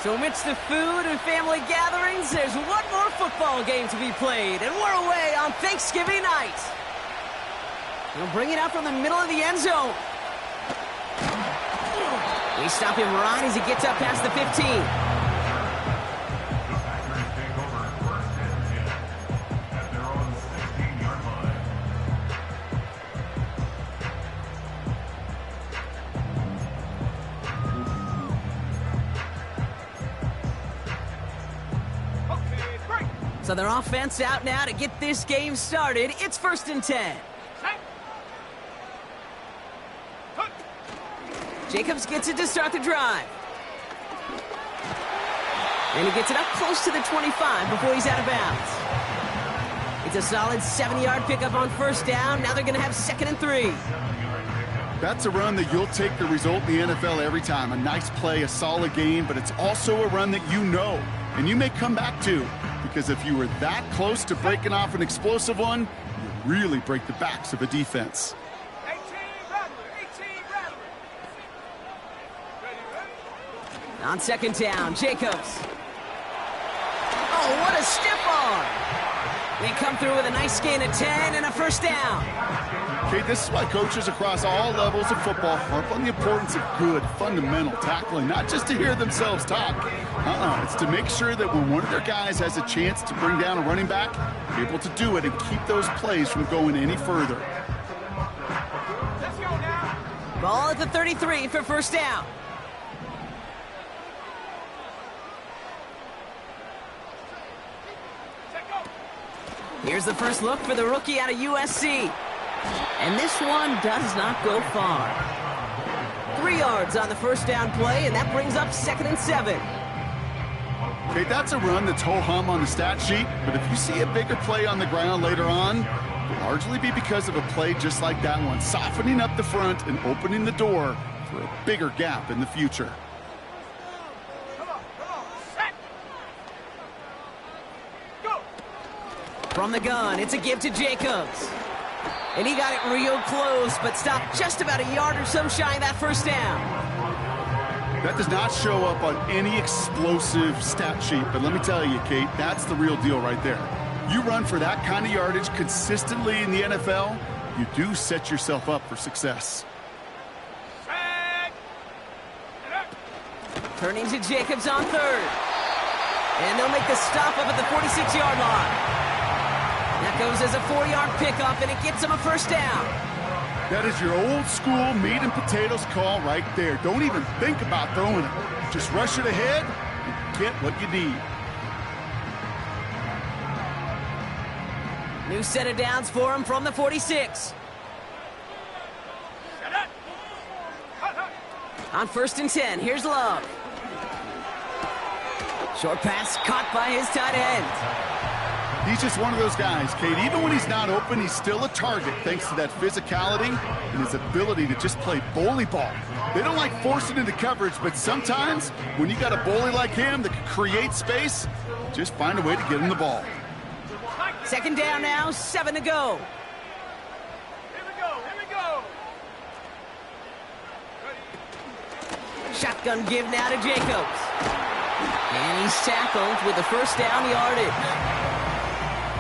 So amidst the food and family gatherings, there's one more football game to be played, and we're away on Thanksgiving night. He'll bring it out from the middle of the end zone. They stop him right as he gets up past the 15. So their offense out now to get this game started. It's 1st and 10. Jacobs gets it to start the drive. And he gets it up close to the 25 before he's out of bounds. It's a solid 7-yard pickup on 1st down. Now they're going to have 2nd and 3. That's a run that you'll take the result in the NFL every time. A nice play, a solid game, but it's also a run that you know and you may come back to. Because if you were that close to breaking off an explosive one, you really break the backs of a defense. 18 rattler. On 2nd down, Jacobs. Oh, what a stiff arm. They come through with a nice gain of 10 and a 1st down. Okay, this is why coaches across all levels of football harp on the importance of good, fundamental tackling, not just to hear themselves talk. It's to make sure that when one of their guys has a chance to bring down a running back, they're able to do it and keep those plays from going any further. Let's go now. Ball at the 33 for 1st down. Here's the first look for the rookie out of USC. And this one does not go far. 3 yards on the 1st down play, and that brings up 2nd and 7. Okay, that's a run that's ho-hum on the stat sheet, but if you see a bigger play on the ground later on, it'll largely be because of a play just like that one, softening up the front and opening the door for a bigger gap in the future. Come on, set. Go. From the gun, it's a give to Jacobs. And he got it real close, but stopped just about a yard or so shy of that 1st down. That does not show up on any explosive stat sheet, but let me tell you, Kate, that's the real deal right there. You run for that kind of yardage consistently in the NFL, you do set yourself up for success. Turning to Jacobs on 3rd. And they'll make the stop up at the 46-yard line. That goes as a 4-yard pickup, and it gets him a 1st down. That is your old school meat and potatoes call right there. Don't even think about throwing it. Just rush it ahead and get what you need. New set of downs for him from the 46. On 1st and 10, here's Love. Short pass caught by his tight end. He's just one of those guys, Kate. Even when he's not open, he's still a target thanks to that physicality and his ability to just play bully ball. They don't like forcing into coverage, but sometimes when you got a bully like him that can create space, just find a way to get him the ball. 2nd down now, 7 to go. Here we go. Shotgun give now to Jacobs. And he's tackled with the 1st down yardage.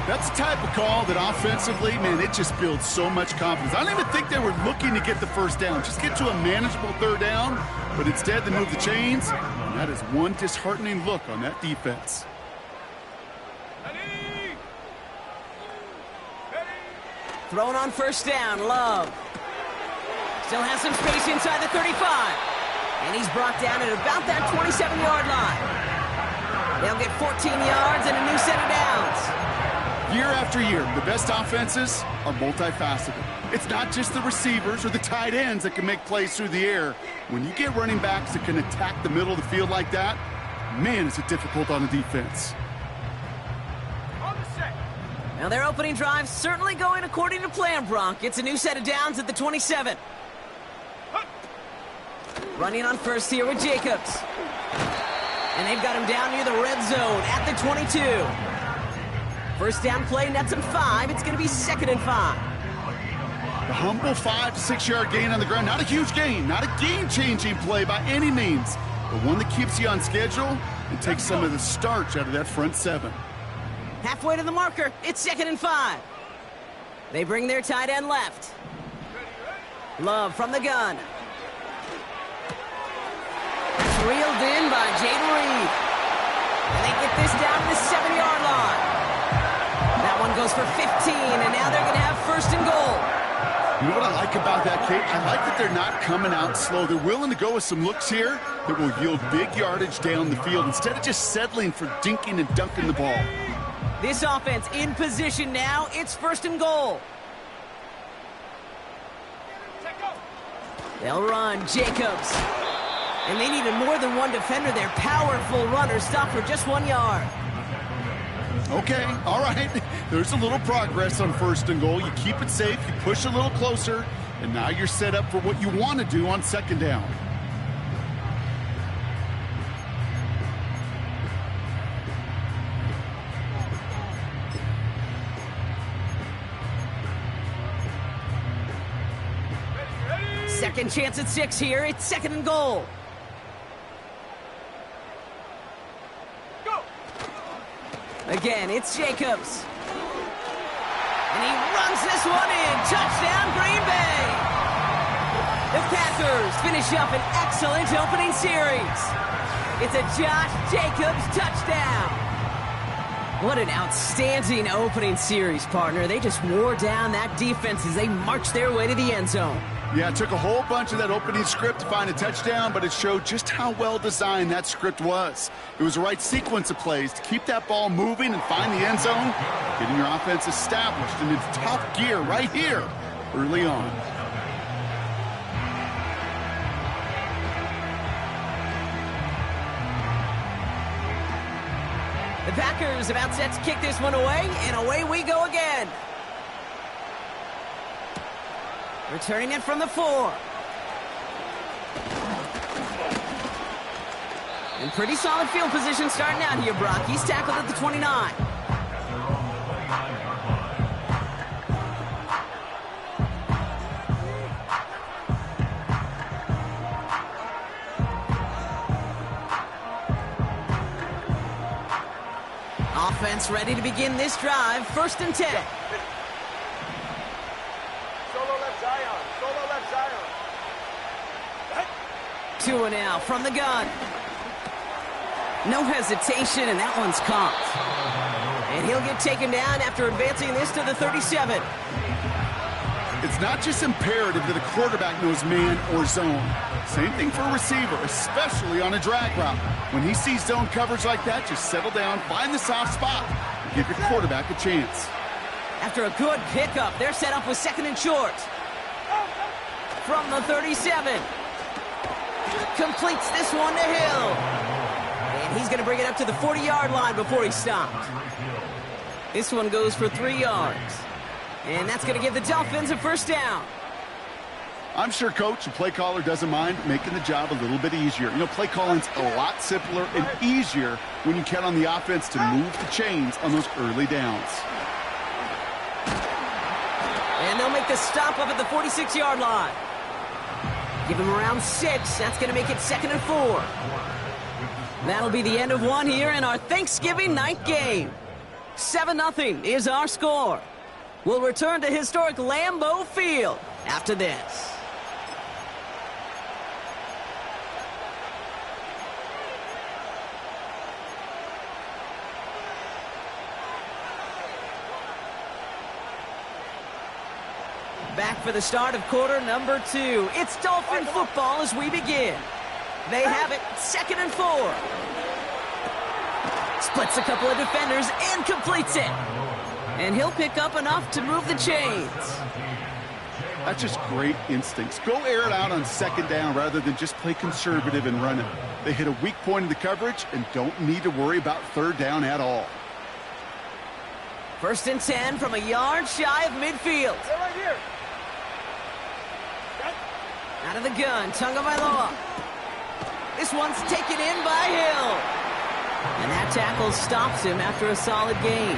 That's the type of call that offensively, man, it just builds so much confidence. I don't even think they were looking to get the 1st down. Just get to a manageable 3rd down, but instead they move the chains, and that is one disheartening look on that defense. Ready. Thrown on 1st down, Love. Still has some space inside the 35. And he's brought down at about that 27-yard line. They'll get 14 yards and a new set of downs. Year after year, the best offenses are multifaceted. It's not just the receivers or the tight ends that can make plays through the air. When you get running backs that can attack the middle of the field like that, man, is it difficult on the defense. On the set. Now their opening drive certainly going according to plan, Bronk. It's a new set of downs at the 27. Running on 1st here with Jacobs. And they've got him down near the red zone at the 22. 1st down play nets him 5. It's going to be 2nd and 5. The humble 5-6 yard gain on the ground. Not a huge gain, not a game-changing play by any means, but one that keeps you on schedule and takes some of the starch out of that front seven. Halfway to the marker, it's 2nd and 5. They bring their tight end left. Love from the gun. It's reeled in by Jaden Reed. And they get this down to the 7-yard line. That one goes for 15, and now they're going to have 1st and goal. You know what I like about that, Kate? I like that they're not coming out slow. They're willing to go with some looks here that will yield big yardage down the field instead of just settling for dinking and dunking the ball. This offense in position now. It's 1st and goal. They'll run. Jacobs. And they needed more than one defender. Their powerful runner stopped for just 1 yard. Okay, all right. There's a little progress on 1st and goal. You keep it safe, you push a little closer, and now you're set up for what you want to do on 2nd down. Second chance at 6 here. It's 2nd and goal. Again, it's Jacobs. And he runs this one in. Touchdown, Green Bay. The Packers finish up an excellent opening series. It's a Josh Jacobs touchdown. What an outstanding opening series, partner. They just wore down that defense as they marched their way to the end zone. Yeah, it took a whole bunch of that opening script to find a touchdown, but it showed just how well designed that script was. It was the right sequence of plays to keep that ball moving and find the end zone, getting your offense established in its top gear right here early on. The Packers about set to kick this one away, and away we go again. Returning it from the 4. And pretty solid field position starting out here, Brock. He's tackled at the 29. Offense ready to begin this drive. 1st and 10. Tua now from the gun. No hesitation, and that one's caught. And he'll get taken down after advancing this to the 37. It's not just imperative that a quarterback knows man or zone. Same thing for a receiver, especially on a drag route. When he sees zone coverage like that, just settle down, find the soft spot, and give your quarterback a chance. After a good pickup, they're set up with 2nd and short. From the 37. Completes this one to Hill. And he's going to bring it up to the 40-yard line before he stopped. This one goes for 3 yards. And that's going to give the Dolphins a 1st down. I'm sure Coach, the play caller, doesn't mind making the job a little bit easier. You know, play calling's a lot simpler and easier when you count on the offense to move the chains on those early downs. And they'll make the stop up at the 46-yard line. Give him around 6. That's going to make it 2nd and 4. That'll be the end of one here in our Thanksgiving night game. 7-0 is our score. We'll return to historic Lambeau Field after this. Back for the start of quarter number 2. It's Dolphin football as we begin. They have it, 2nd and 4. Splits a couple of defenders and completes it. And he'll pick up enough to move the chains. That's just great instincts. Go air it out on 2nd down rather than just play conservative and run it. They hit a weak point in the coverage and don't need to worry about 3rd down at all. 1st and 10 from a yard shy of midfield. They're right here. Out of the gun, Tagovailoa. This one's taken in by Hill. And that tackle stops him after a solid gain.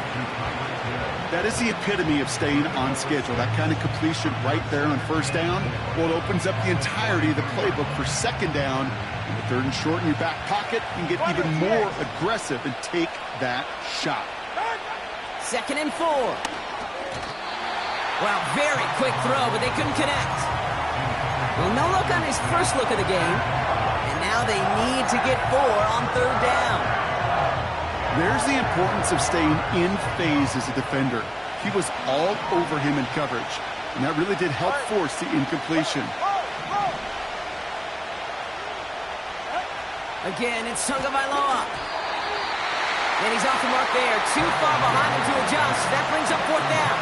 That is the epitome of staying on schedule. That kind of completion right there on first down, well, it opens up the entirety of the playbook for second down. And the third and short in your back pocket, you can get even more aggressive and take that shot. 2nd and 4. Wow, very quick throw, but they couldn't connect. Well, no look on his first look of the game. And now they need to get 4 on third down. There's the importance of staying in phase as a defender. He was all over him in coverage, and that really did help force the incompletion. Again, it's Tagovailoa. And he's off the mark there. Too far behind him to adjust. That brings up 4th down.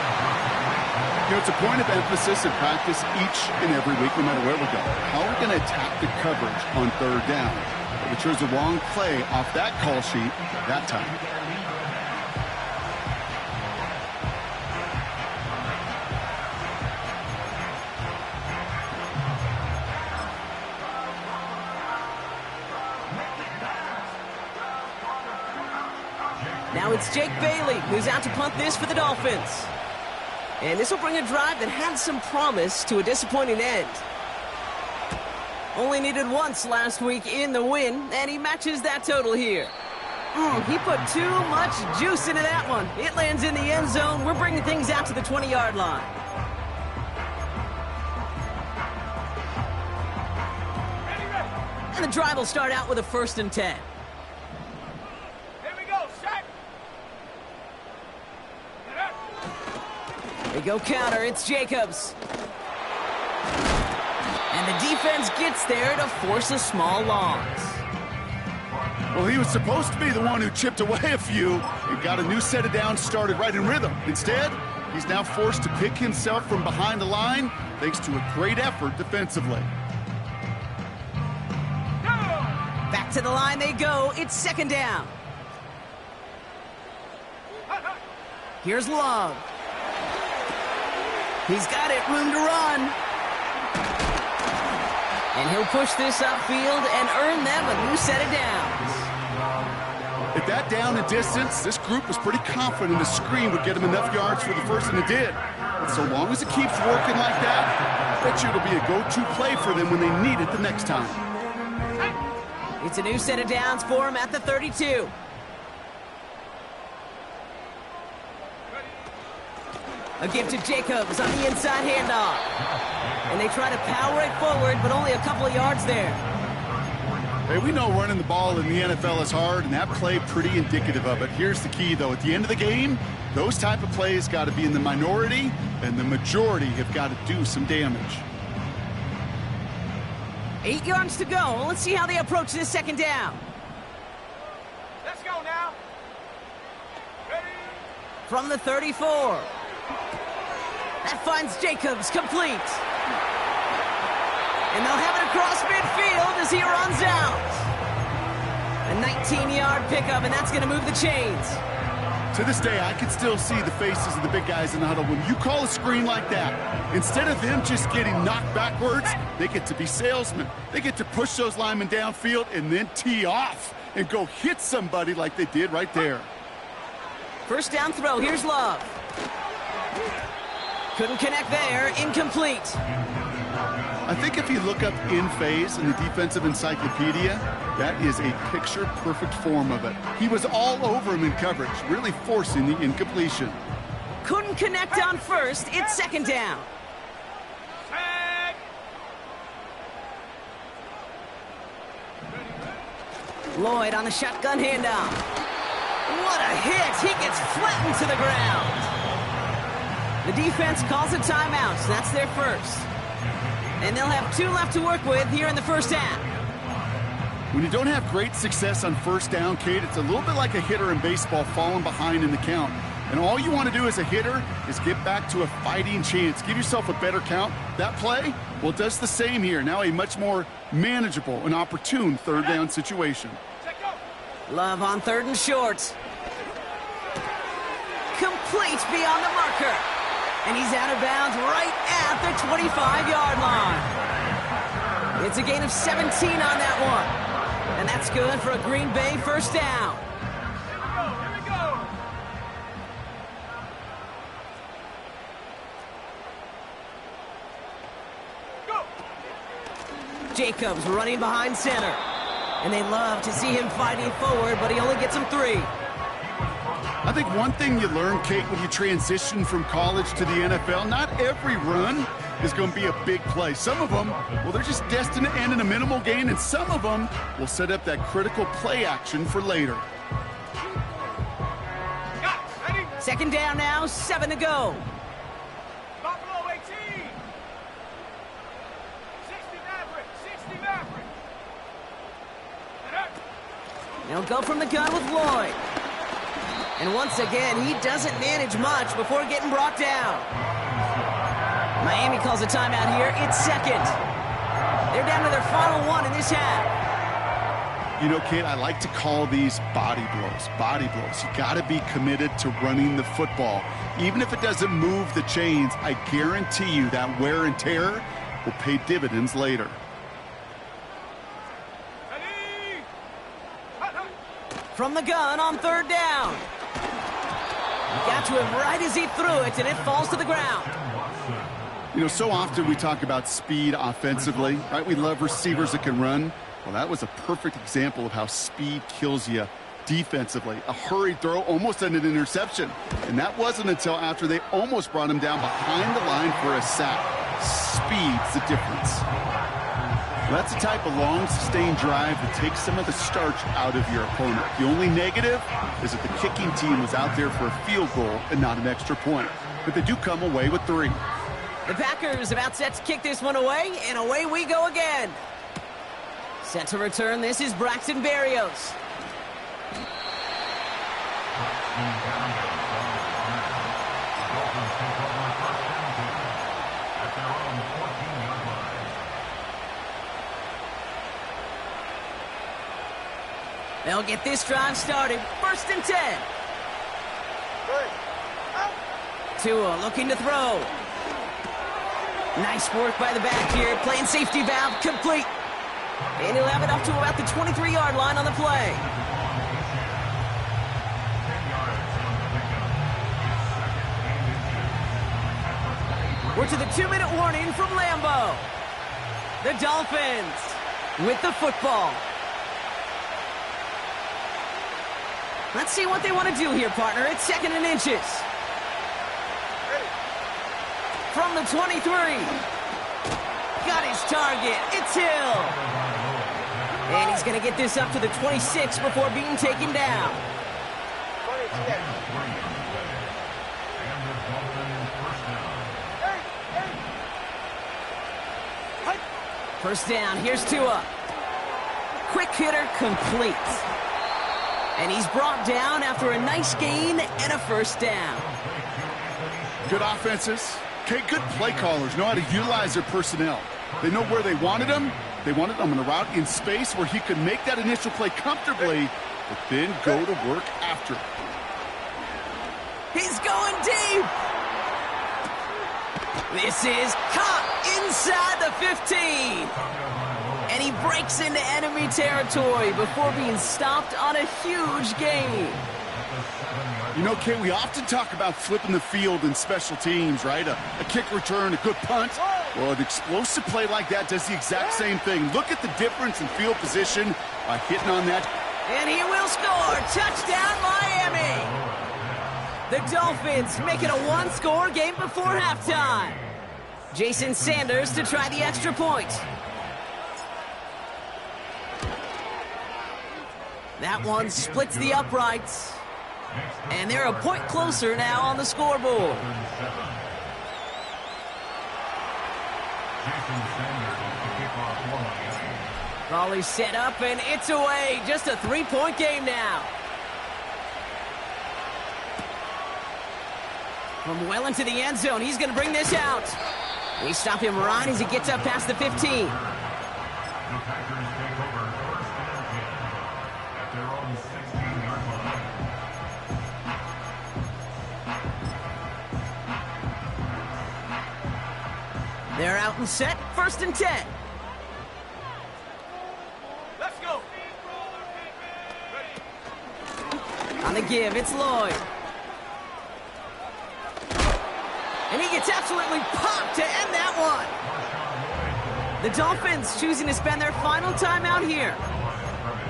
You know, it's a point of emphasis in practice each and every week, no matter where we go. How are we going to attack the coverage on third down? But we chose the wrong play off that call sheet that time. Now it's Jake Bailey, who's out to punt this for the Dolphins. And this will bring a drive that had some promise to a disappointing end. Only needed once last week in the win, and he matches that total here. He put too much juice into that one. It lands in the end zone. We're bringing things out to the 20-yard line. And the drive will start out with a 1st and 10. They go counter, it's Jacobs. And the defense gets there to force a small loss. Well, he was supposed to be the one who chipped away a few and got a new set of downs started right in rhythm. Instead, he's now forced to pick himself from behind the line thanks to a great effort defensively. Back to the line they go, it's 2nd down. Here's Love. He's got it, room to run. And he'll push this upfield and earn them a new set of downs. At that down and distance, this group was pretty confident a screen would get him enough yards for the first, and it did. And so long as it keeps working like that, I bet you it'll be a go-to play for them when they need it the next time. It's a new set of downs for him at the 32. A give to Jacobs on the inside handoff. And they try to power it forward, but only a couple of yards there. Hey, we know running the ball in the NFL is hard, and that play pretty indicative of it. Here's the key, though. At the end of the game, those type of plays got to be in the minority, and the majority have got to do some damage. 8 yards to go. Let's see how they approach this 2nd down. Let's go now. Ready? From the 34. That finds Jacobs complete. And they'll have it across midfield as he runs out. A 19-yard pickup, and that's going to move the chains. To this day, I can still see the faces of the big guys in the huddle. When you call a screen like that, instead of them just getting knocked backwards, they get to be salesmen. They get to push those linemen downfield and then tee off and go hit somebody like they did right there. 1st down throw, here's Love. Couldn't connect there, incomplete. I think if you look up in phase in the defensive encyclopedia, that is a picture-perfect form of it. He was all over him in coverage, really forcing the incompletion. Couldn't connect on 1st, it's 2nd down. Lloyd on the shotgun handoff. What a hit! He gets flattened to the ground. The defense calls a timeout, so that's their 1st. And they'll have 2 left to work with here in the 1st half. When you don't have great success on 1st down, Kate, it's a little bit like a hitter in baseball falling behind in the count. And all you want to do as a hitter is get back to a fighting chance. Give yourself a better count. That play, well, it does the same here. Now a much more manageable and opportune 3rd down situation. Love on 3rd and short. Complete beyond the marker. And he's out of bounds right at the 25-yard line. It's a gain of 17 on that one. And that's good for a Green Bay 1st down. Here we go. Jacobs running behind center. And they love to see him fighting forward, but he only gets them 3. I think one thing you learn, Kate, when you transition from college to the NFL, not every run is going to be a big play. Some of them, well, they're just destined to end in a minimal gain, and some of them will set up that critical play action for later. Second down now, 7 to go. Buffalo 18. 60 Maverick. 60 Maverick. They'll go from the gun with Lloyd. And once again, he doesn't manage much before getting brought down. Miami calls a timeout here. It's second. They're down to their final 1 in this half. You know, Kate, I like to call these body blows. Body blows. You got to be committed to running the football. Even if it doesn't move the chains, I guarantee you that wear and tear will pay dividends later. From the gun on third down. Got to him right as he threw it, and it falls to the ground. You know, so often we talk about speed offensively, right? We love receivers that can run. Well, that was a perfect example of how speed kills you defensively. A hurried throw almost ended an interception. And that wasn't until after they almost brought him down behind the line for a sack. Speed's the difference. Well, that's the type of long, sustained drive that takes some of the starch out of your opponent. The only negative is that the kicking team was out there for a field goal and not an extra point. But they do come away with 3. The Packers about set to kick this one away, and away we go again. Set to return, this is Braxton Berrios. They'll get this drive started. 1st and 10. Tua looking to throw. Nice work by the back here. Playing safety valve complete. And he'll have it up to about the 23-yard line on the play. We're to the 2-minute warning from Lambeau. The Dolphins with the football. Let's see what they want to do here, partner. It's 2nd and inches. From the 23. Got his target. It's Hill. And he's going to get this up to the 26 before being taken down. First down. Here's Tua. Quick hitter complete. And he's brought down after a nice gain and a first down. Good offenses. Okay, good play callers know how to utilize their personnel. They know where they wanted him. They wanted him in a route in space where he could make that initial play comfortably, but then go to work after. He's going deep. This is caught inside the 15. And he breaks into enemy territory before being stopped on a huge gain. You know, Kay, we often talk about flipping the field in special teams, right? A kick return, a good punt. Well, an explosive play like that does the exact same thing. Look at the difference in field position by hitting on that. And he will score. Touchdown, Miami. The Dolphins make it a 1-score game before halftime. Jason Sanders to try the extra point. That one splits the uprights. And they're a point closer now on the scoreboard. Volley set up, and it's away. Just a 3-point game now. From well into the end zone, he's going to bring this out. They stop him right as he gets up past the 15. They're out and set, 1st and 10. Let's go. On the give, it's Lloyd. And he gets absolutely popped to end that one. The Dolphins choosing to spend their final timeout here.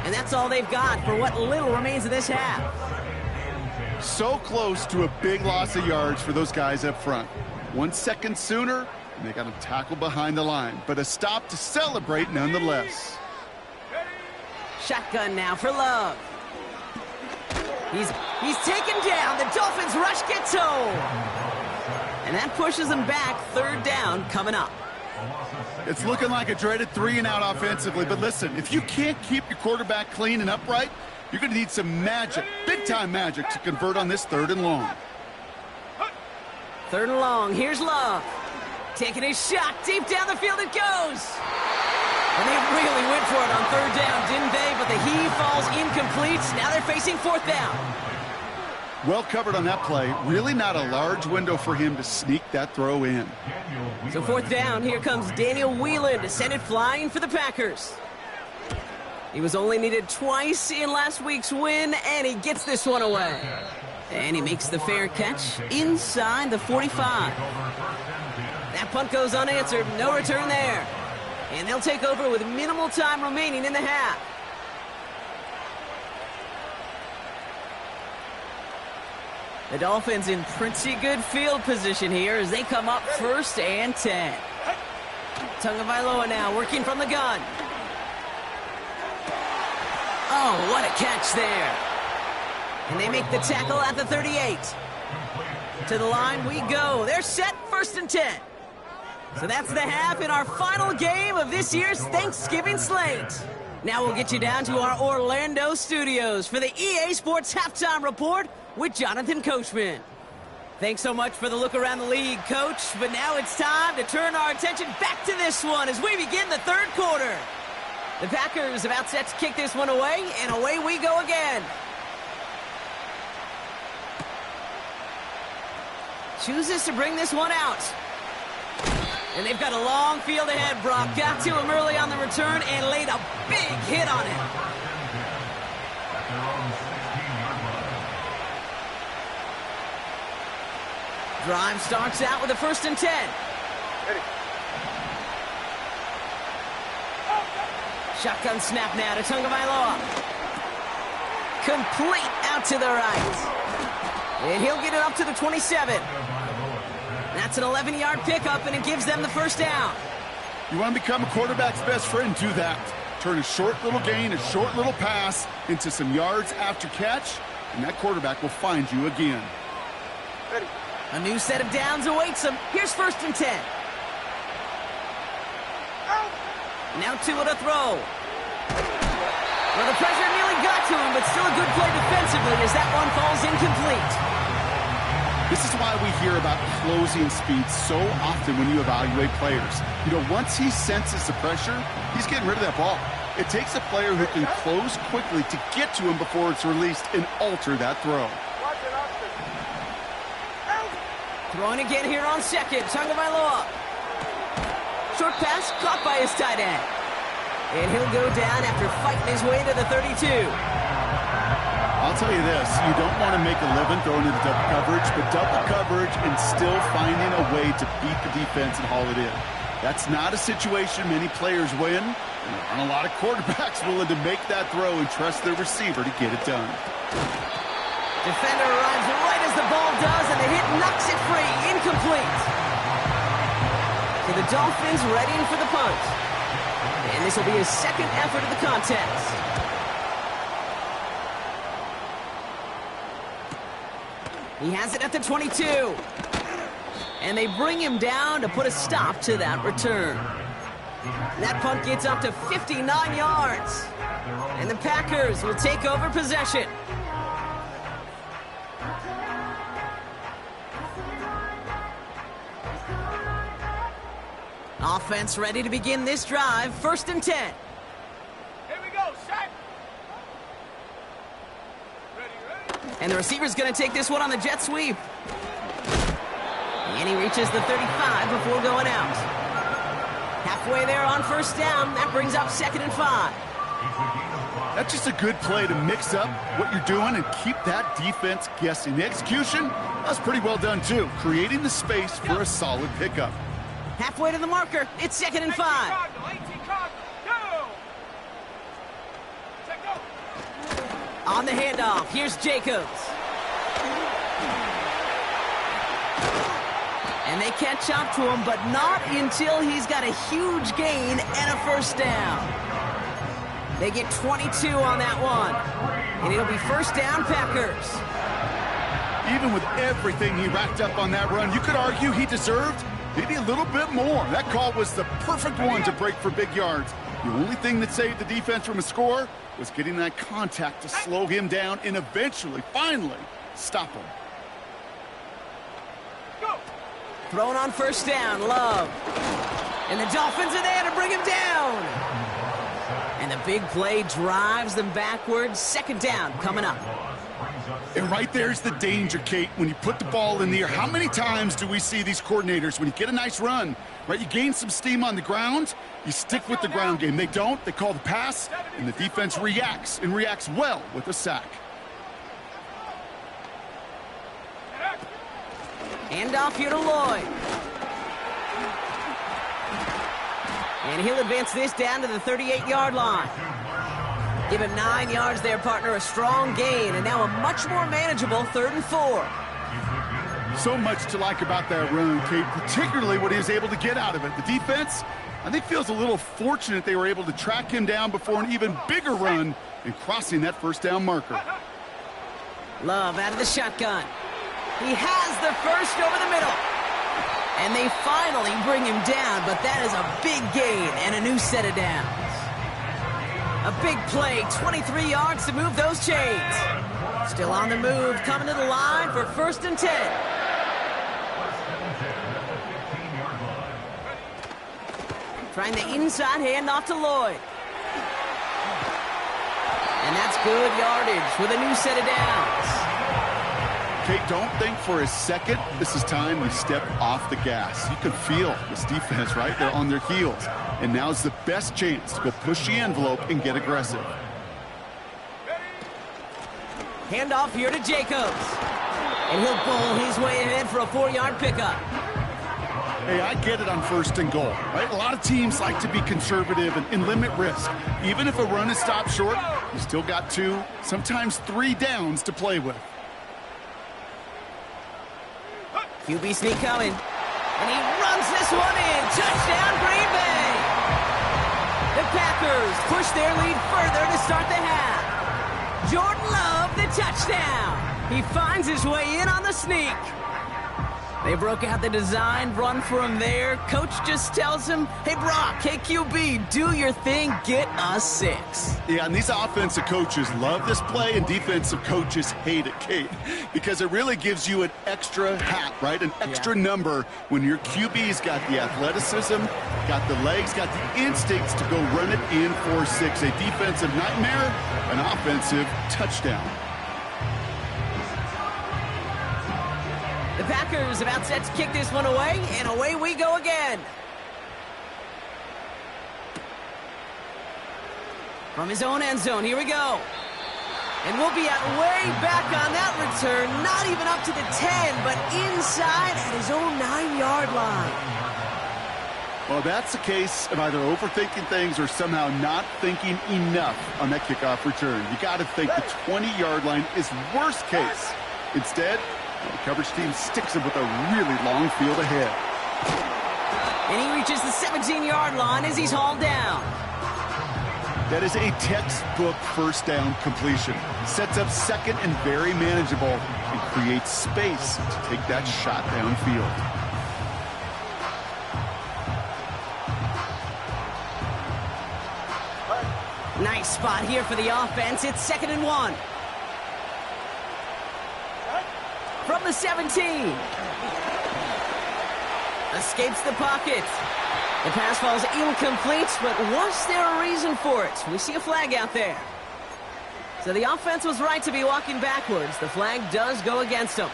And that's all they've got for what little remains of this half. So close to a big loss of yards for those guys up front. 1 second sooner, and they got him tackled behind the line. But a stop to celebrate nonetheless. Shotgun now for Love. He's taken down. The Dolphins rush gets home. And that pushes them back. 3rd down coming up. It's looking like a dreaded 3-and-out offensively. But listen, if you can't keep your quarterback clean and upright, you're going to need some magic, big-time magic, to convert on this 3rd and long. 3rd and long. Here's Love. Taking his shot. Deep down the field it goes. And they really went for it on 3rd down, didn't they? But the heave falls incomplete. Now they're facing 4th down. Well covered on that play. Really not a large window for him to sneak that throw in. So 4th down, here comes Daniel Whelan to send it flying for the Packers. He was only needed twice in last week's win, and he gets this one away. And he makes the fair catch inside the 45. That punt goes unanswered. No return there. And they'll take over with minimal time remaining in the half. The Dolphins in pretty good field position here as they come up 1st and 10. Tagovailoa now working from the gun. Oh, what a catch there. And they make the tackle at the 38. To the line we go. They're set 1st and 10. So that's the half in our final game of this year's Thanksgiving slate. Now we'll get you down to our Orlando studios for the EA Sports Halftime Report with Jonathan Coachman. Thanks so much for the look around the league, Coach. But now it's time to turn our attention back to this one as we begin the 3rd quarter. The Packers about set to kick this one away, and away we go again. Chooses to bring this one out. And they've got a long field ahead, Brock. Got to him early on the return and laid a big hit on him. Drive starts out with a 1st and 10. Shotgun snap now to Tagovailoa. Complete out to the right. And he'll get it up to the 27. That's an 11-yard pickup, and it gives them the 1st down. You want to become a quarterback's best friend, do that. Turn a short little gain, a short little pass into some yards after catch, and that quarterback will find you again. A new set of downs awaits them. Here's 1st and 10. Now 2 at a throw. Well, the pressure nearly got to him, but still a good play defensively as that one falls incomplete. This is why we hear about closing speed so often when you evaluate players. You know, once he senses the pressure, he's getting rid of that ball. It takes a player who can close quickly to get to him before it's released and alter that throw. Throwing again here on 2nd. Tagovailoa. Short pass caught by his tight end. And he'll go down after fighting his way to the 32. I'll tell you this, you don't want to make a living throwing into double coverage, but double coverage and still finding a way to beat the defense and haul it in. That's not a situation many players win, and there aren't a lot of quarterbacks willing to make that throw and trust their receiver to get it done. Defender arrives right as the ball does, and the hit knocks it free. Incomplete. So the Dolphins readying for the punt. And this will be his 2nd effort of the contest. He has it at the 22. And they bring him down to put a stop to that return. That punt gets up to 59 yards. And the Packers will take over possession. Offense ready to begin this drive. 1st and 10. Here we go, set. Ready. And the receiver's going to take this one on the jet sweep. And he reaches the 35 before going out. Halfway there on 1st down. That brings up 2nd and 5. That's just a good play to mix up what you're doing and keep that defense guessing. The execution, that's pretty well done too, creating the space for a solid pickup. Halfway to the marker. It's 2nd and 5. 18 Cardinal, go! Check, go! On the handoff, here's Jacobs. And they catch up to him, but not until he's got a huge gain and a first down. They get 22 on that one. And it'll be first down, Packers. Even with everything he racked up on that run, you could argue he deserved maybe a little bit more. That call was the perfect one to break for big yards. The only thing that saved the defense from a score was getting that contact to slow him down and eventually, finally, stop him. Go! Thrown on first down, Love. And the Dolphins are there to bring him down. And the big play drives them backwards. 2nd down coming up. And right there's the danger, Kate, when you put the ball in the air. How many times do we see these coordinators, when you get a nice run, right, you gain some steam on the ground, you stick with the ground game. They don't, they call the pass, and the defense reacts, and reacts well with a sack. Hand off here to Lloyd. And he'll advance this down to the 38-yard line. Give him 9 yards there, partner. A strong gain, and now a much more manageable 3rd and 4. So much to like about that run, Kate, particularly what he was able to get out of it. The defense, I think, feels a little fortunate they were able to track him down before an even bigger run and crossing that first down marker. Love out of the shotgun. He has the first over the middle. And they finally bring him down, but that is a big gain and a new set of downs. A big play, 23 yards to move those chains. Still on the move, coming to the line for 1st and 10. Trying the inside handoff to Lloyd. And that's good yardage with a new set of downs. Kate, don't think for a second this is time we step off the gas. You can feel this defense, right? They're on their heels. And now's the best chance to go push the envelope and get aggressive. Hand off here to Jacobs. And he'll bowl his way ahead for a 4-yard pickup. Hey, I get it on 1st and goal, right? A lot of teams like to be conservative and limit risk. Even if a run is stopped short, you still got 2, sometimes 3 downs to play with. QB sneak coming. And he runs this one in. Touchdown, Green Bay. The Packers push their lead further to start the half. Jordan Love, the touchdown. He finds his way in on the sneak. They broke out the design run for him there. Coach just tells him, hey, Brock, hey, QB, do your thing, get us 6. Yeah, and these offensive coaches love this play, and defensive coaches hate it, Kate, because it really gives you an extra hat, right? An extra number when your QB's got the athleticism, got the legs, got the instincts to go run it in for 6. A defensive nightmare, an offensive touchdown. The Packers about set to kick this one away, and away we go again. From his own end zone, here we go. And we'll be at way back on that return, not even up to the 10, but inside at his own 9-yard line. Well, that's a case of either overthinking things or somehow not thinking enough on that kickoff return. You got to think the 20-yard line is worst case. Instead, the coverage team sticks him with a really long field ahead. And he reaches the 17-yard line as he's hauled down. That is a textbook first down completion. Sets up second and very manageable and creates space to take that shot downfield. Nice spot here for the offense. It's 2nd and 1. From the 17. Escapes the pocket. The pass falls incomplete, but was there a reason for it? We see a flag out there. So the offense was right to be walking backwards. The flag does go against them.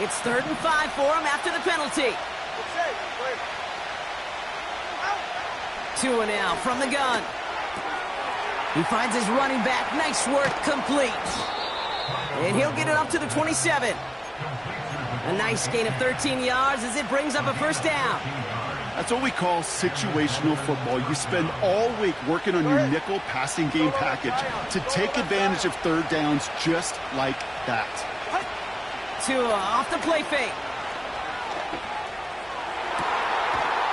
It's 3rd and 5 for him after the penalty. 2 now from the gun. He finds his running back. Nice work, complete. And he'll get it up to the 27. A nice gain of 13 yards as it brings up a first down. That's what we call situational football. You spend all week working on your nickel passing game package to take advantage of third downs just like that. Tua off the play fake.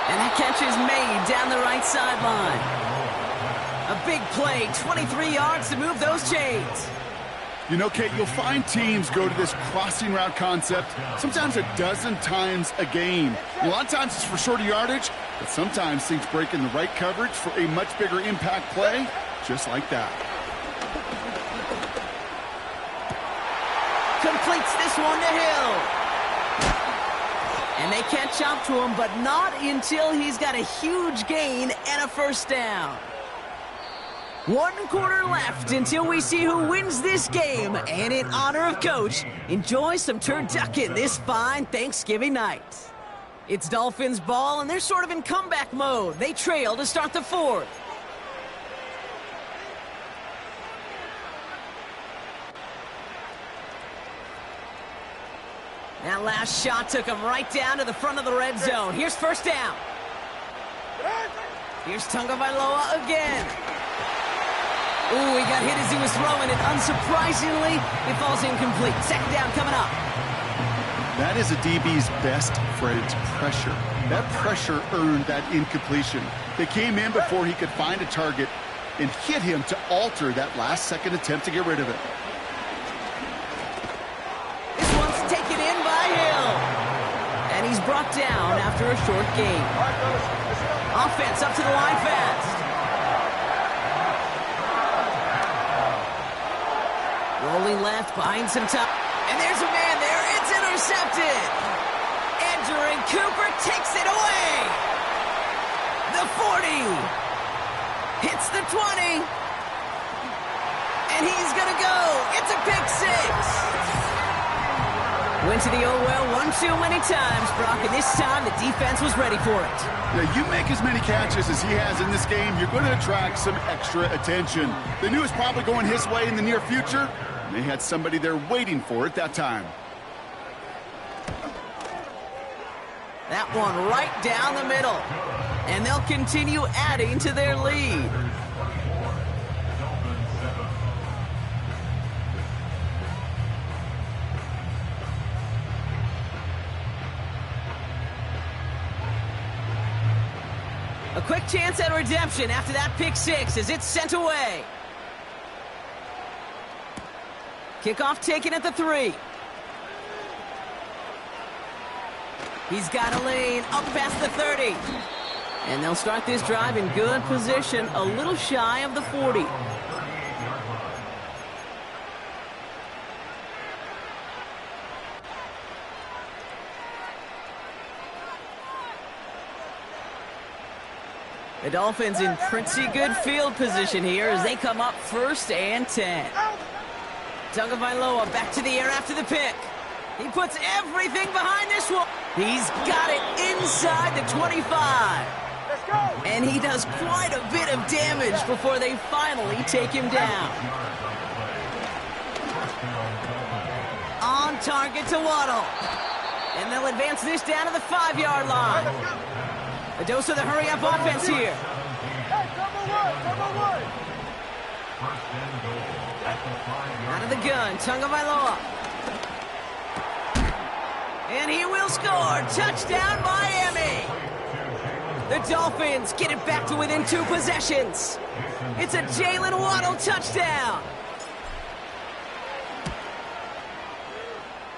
And that catch is made down the right sideline. A big play, 23 yards to move those chains. You know, Kate, you'll find teams go to this crossing route concept sometimes a dozen times a game. A lot of times it's for shorter yardage, but sometimes things break in the right coverage for a much bigger impact play, just like that. Completes this one to Hill. And they catch up to him, but not until he's got a huge gain and a first down. 1 quarter left until we see who wins this game. And in honor of Coach, enjoy some turducken this fine Thanksgiving night. It's Dolphins ball, and they're sort of in comeback mode. They trail to start the fourth. That last shot took him right down to the front of the red zone. Here's first down. Here's Tagovailoa again. Ooh, he got hit as he was throwing it. Unsurprisingly, it falls incomplete. Second down coming up. That is a DB's best friend, pressure. That pressure earned that incompletion. They came in before he could find a target and hit him to alter that last-second attempt to get rid of it. This one's taken in by Hill. And he's brought down after a short gain. Offense up to the line fast. Rolling left, behind some time. And there's a man there. It's intercepted. Andrew Cooper takes it away. The 40. Hits the 20. And he's going to go. It's a pick six. Went to the old well one too many times, Brock, and this time the defense was ready for it. Yeah, you make as many catches as he has in this game, you're going to attract some extra attention. They knew it was probably going his way in the near future. They had somebody there waiting for it that time. That one right down the middle. And they'll continue adding to their lead. A quick chance at redemption after that pick six as it's sent away. Kickoff taken at the 3. He's got a lane up past the 30. And they'll start this drive in good position, a little shy of the 40. The Dolphins in pretty good field position here as they come up 1st and 10. Tagovailoa back to the air after the pick. He puts everything behind this one. He's got it inside the 25. Let's go. And he does quite a bit of damage before they finally take him down. On target to Waddle. And they'll advance this down to the 5-yard line. A dose of the hurry-up offense here. Hey, number one. Out of the gun, Tagovailoa. And he will score. Touchdown, Miami. The Dolphins get it back to within 2 possessions. It's a Jalen Waddle touchdown.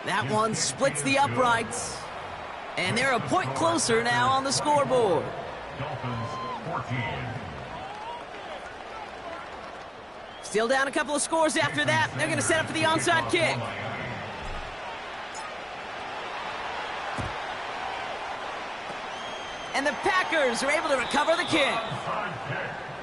That one splits the uprights. And they're a point closer now on the scoreboard. Dolphins 14. Still down a couple of scores after that. They're going to set up for the onside kick. And the Packers are able to recover the kick.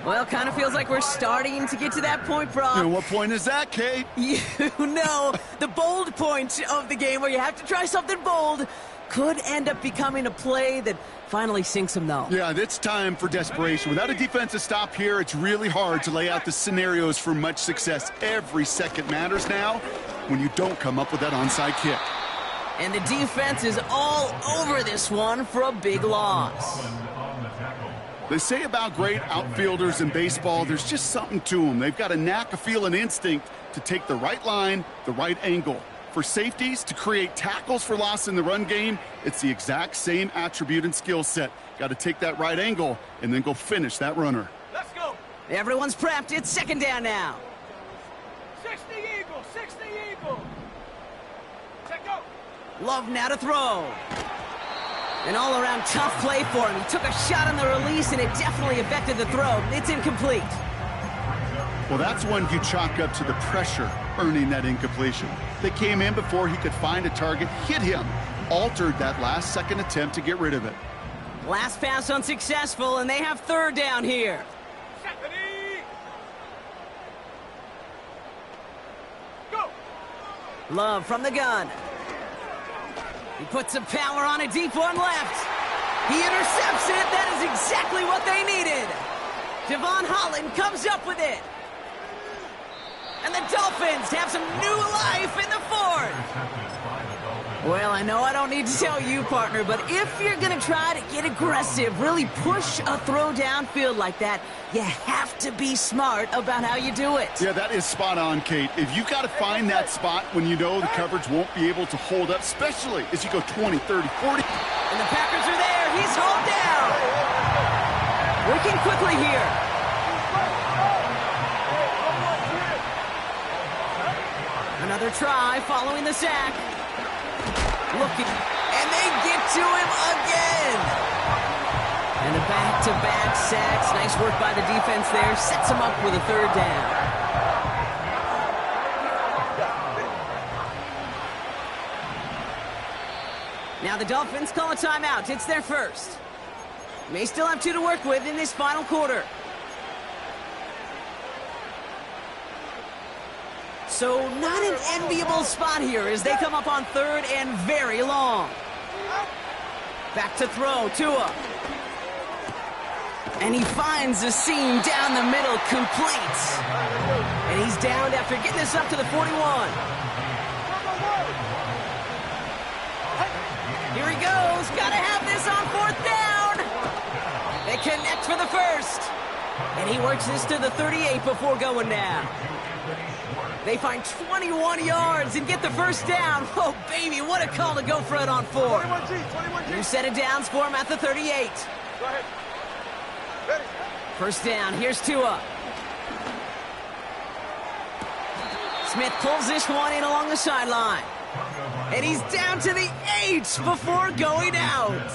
Well, kind of feels like we're starting to get to that point, Brock. And what point is that, Kate? You know, the bold point of the game where you have to try something bold could end up becoming a play that finally sinks them, though. Yeah, it's time for desperation. Without a defensive stop here, it's really hard to lay out the scenarios for much success. Every second matters now when you don't come up with that onside kick. And the defense is all over this one for a big loss. They say about great outfielders in baseball, there's just something to them. They've got a knack, a feel, an instinct to take the right line, the right angle. For safeties, to create tackles for loss in the run game, it's the exact same attribute and skill set. Got to take that right angle and then go finish that runner. Let's go. Everyone's prepped. It's second down now. 60 Eagle, 60 Eagle. Check go. Love now to throw. An all-around tough play for him. He took a shot on the release, and it definitely affected the throw. It's incomplete. Well, that's one you chalk up to the pressure earning that incompletion. They came in before he could find a target, hit him, altered that last-second attempt to get rid of it. Last pass unsuccessful, and they have third down here. Stephanie. Go. Love from the gun. He puts some power on a deep one left. He intercepts it. That is exactly what they needed. Devon Holland comes up with it. And the Dolphins have some new life in the fourth. Well, I know I don't need to tell you, partner, but if you're going to try to get aggressive, really push a throw downfield like that, you have to be smart about how you do it. Yeah, that is spot on, Kate. If you got to find that spot when you know the coverage won't be able to hold up, especially as you go 20, 30, 40. And the Packers are there. He's hauled down. Working quickly here. Another try following the sack. Looking, and they get to him again. And a back-to-back sacks. Nice work by the defense there. Sets him up with a third down. Now the Dolphins call a timeout. It's their first. May still have two to work with in this final quarter. So not an enviable spot here as they come up on third and very long. Back to throw, Tua. And he finds the seam down the middle, complete. And he's downed after getting this up to the 41. Here he goes, gotta have this on fourth down. They connect for the first. And he works this to the 38 before going down. They find 21 yards and get the first down. Oh, baby, what a call to go for it on fourth. 21G. New set of downs for him at the 38. Go ahead. Ready. First down, here's Tua. Smith pulls this one in along the sideline. And he's down to the 8 before going out.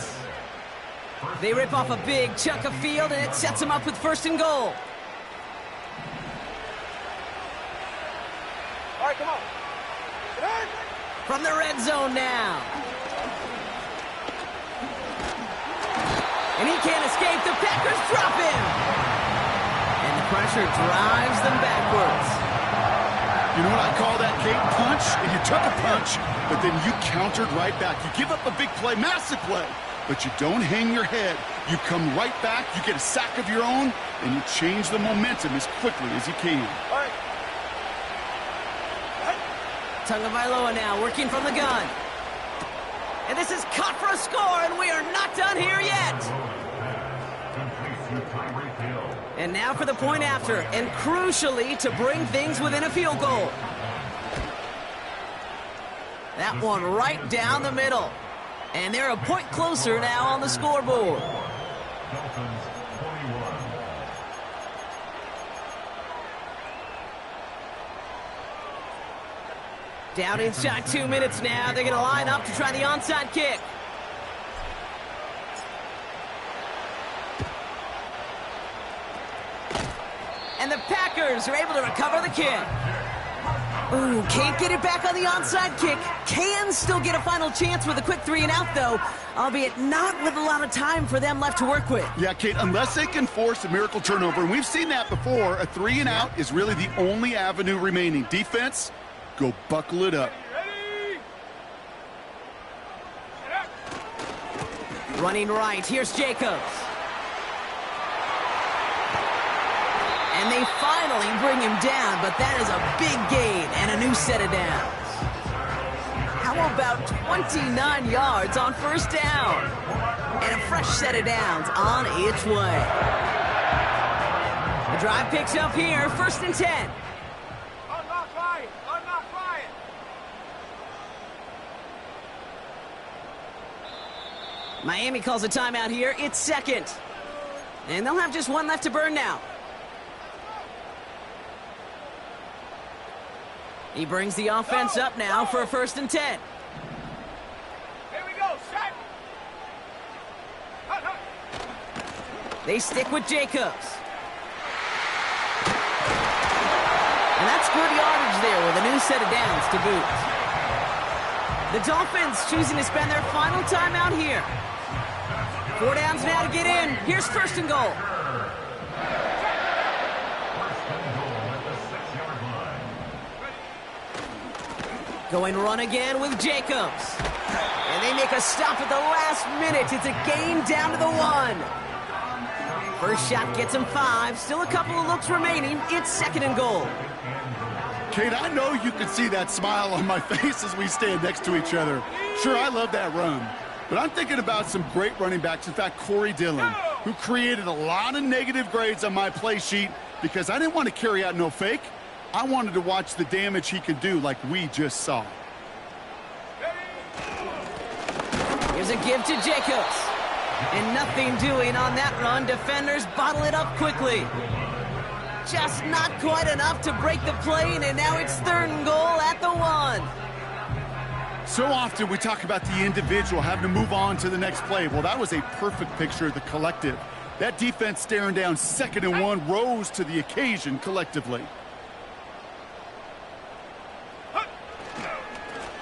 They rip off a big chunk of field, and it sets him up with first and goal. All right, come on. Get in. From the red zone now. And he can't escape. The Packers drop him. And the pressure drives them backwards. You know what I call that, Kate? Punch, and you took a punch, but then you countered right back. You give up a big play, massive play, but you don't hang your head. You come right back, you get a sack of your own, and you change the momentum as quickly as you can. All right. Tagovailoa now working from the gun. And this is caught for a score, and we are not done here yet. And now for the point after, and crucially to bring things within a field goal. That one right down the middle. And they're a point closer now on the scoreboard. Down inside 2 minutes now. They're going to line up to try the onside kick. And the Packers are able to recover the kick. Ooh, can't get it back on the onside kick. Can still get a final chance with a quick 3 and out, though, albeit not with a lot of time for them left to work with. Yeah, Kate, unless they can force a miracle turnover, and we've seen that before, a 3 and out is really the only avenue remaining. Defense, go buckle it up. Ready. Running right, here's Jacobs. And they finally bring him down, but that is a big gain and a new set of downs. How about 29 yards on first down? And a fresh set of downs on its way. The drive picks up here, 1st and 10. I'm not flying. I'm not flying. Miami calls a timeout here. It's 2nd. And they'll have just one left to burn now. He brings the offense up now for a 1st and 10. Here we go. Set. Hut, hut. They stick with Jacobs. And that's good yardage there with a new set of downs to boot. The Dolphins choosing to spend their final timeout here. 4 downs now to get in. Here's 1st and goal. Going run again with Jacobs. And they make a stop at the last minute. It's a gain down to the 1. First shot gets him 5. Still a couple of looks remaining. It's 2nd and goal. Kate, I know you can see that smile on my face as we stand next to each other. Sure, I love that run. But I'm thinking about some great running backs. In fact, Corey Dillon, who created a lot of negative grades on my play sheet because I didn't want to carry out no fake. I wanted to watch the damage he could do like we just saw. Here's a give to Jacobs. And nothing doing on that run. Defenders bottle it up quickly. Just not quite enough to break the play, and now it's 3rd and goal at the 1. So often we talk about the individual having to move on to the next play. Well, that was a perfect picture of the collective. That defense staring down 2nd and 1 rose to the occasion collectively.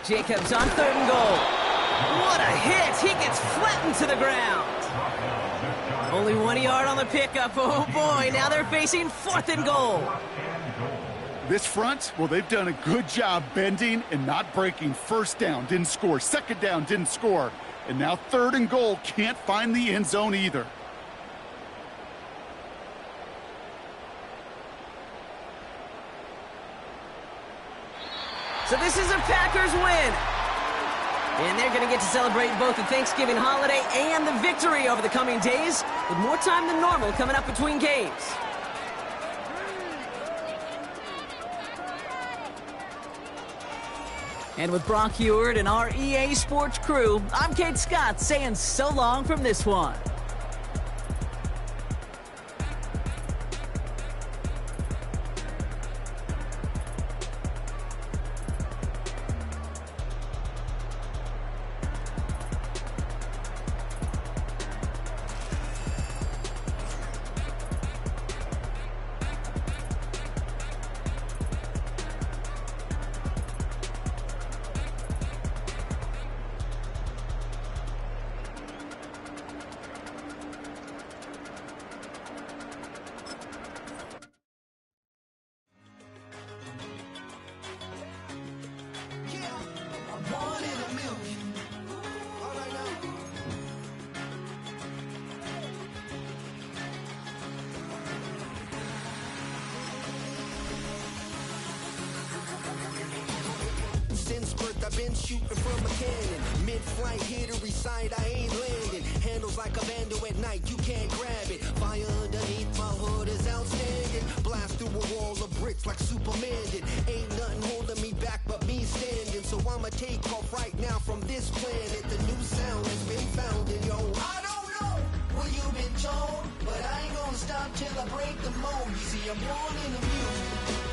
Jacobs on 3rd and goal. What a hit! He gets flattened to the ground. Only 1 yard on the pickup. Oh boy, now they're facing 4th and goal. This front, well, they've done a good job bending and not breaking. 1st down, didn't score. 2nd down, didn't score. And now 3rd and goal, can't find the end zone either. So this is a Packers win. And they're going to get to celebrate both the Thanksgiving holiday and the victory over the coming days, with more time than normal coming up between games. And with Brock Heward and our EA Sports crew, I'm Kate Scott saying so long from this one. Since birth, I've been shooting from a cannon. Mid-flight, here to recite, I ain't landing. Handles like a vandal at night, you can't grab it. Fire underneath my hood is outstanding. Blast through a wall of bricks like Superman did. Ain't nothing holding me back but me standing. So I'ma take off right now from this planet. The new sound has been found in yo. I don't know what you've been told, but I ain't gonna stop till I break the mold. You see, I'm born in the music.